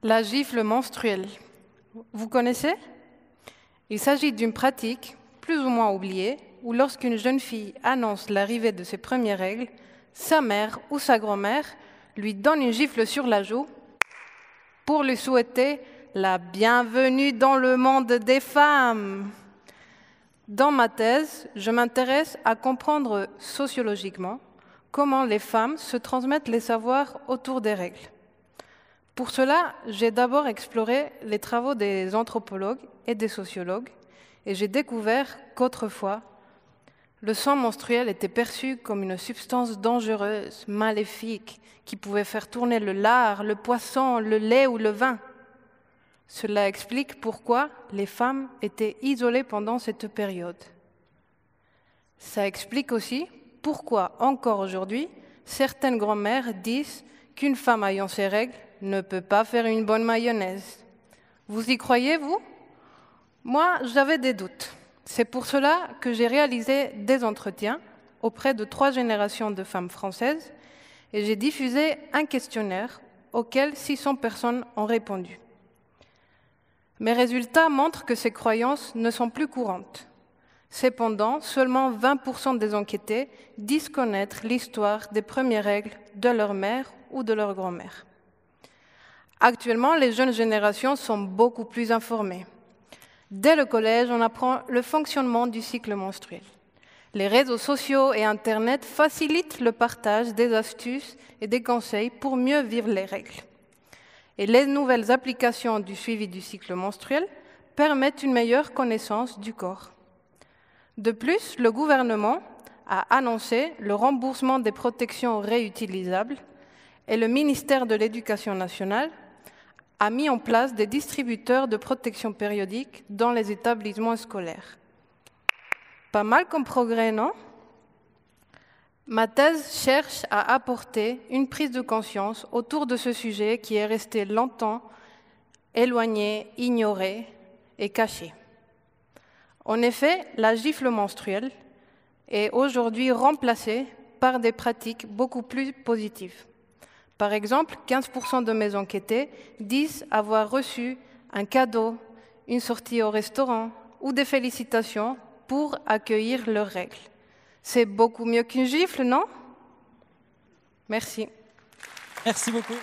La gifle menstruelle. Vous connaissez? Il s'agit d'une pratique, plus ou moins oubliée, où lorsqu'une jeune fille annonce l'arrivée de ses premières règles, sa mère ou sa grand-mère lui donne une gifle sur la joue pour lui souhaiter la bienvenue dans le monde des femmes. Dans ma thèse, je m'intéresse à comprendre sociologiquement comment les femmes se transmettent les savoirs autour des règles. Pour cela, j'ai d'abord exploré les travaux des anthropologues et des sociologues et j'ai découvert qu'autrefois, le sang menstruel était perçu comme une substance dangereuse, maléfique, qui pouvait faire tourner le lard, le poisson, le lait ou le vin. Cela explique pourquoi les femmes étaient isolées pendant cette période. Ça explique aussi pourquoi, encore aujourd'hui, certaines grand-mères disent qu'une femme ayant ses règles ne peut pas faire une bonne mayonnaise. Vous y croyez, vous? Moi, j'avais des doutes. C'est pour cela que j'ai réalisé des entretiens auprès de 3 générations de femmes françaises et j'ai diffusé un questionnaire auquel 600 personnes ont répondu. Mes résultats montrent que ces croyances ne sont plus courantes. Cependant, seulement 20% des enquêtés disent connaître l'histoire des premières règles de leur mère ou de leur grand-mère. Actuellement, les jeunes générations sont beaucoup plus informées. Dès le collège, on apprend le fonctionnement du cycle menstruel. Les réseaux sociaux et Internet facilitent le partage des astuces et des conseils pour mieux vivre les règles. Et les nouvelles applications du suivi du cycle menstruel permettent une meilleure connaissance du corps. De plus, le gouvernement a annoncé le remboursement des protections réutilisables et le ministère de l'Éducation nationale a mis en place des distributeurs de protection périodique dans les établissements scolaires. Pas mal comme progrès, non? Ma thèse cherche à apporter une prise de conscience autour de ce sujet qui est resté longtemps éloigné, ignoré et caché. En effet, la gifle menstruelle est aujourd'hui remplacée par des pratiques beaucoup plus positives. Par exemple, 15% de mes enquêtés disent avoir reçu un cadeau, une sortie au restaurant ou des félicitations pour accueillir leurs règles. C'est beaucoup mieux qu'une gifle, non? Merci. Merci beaucoup.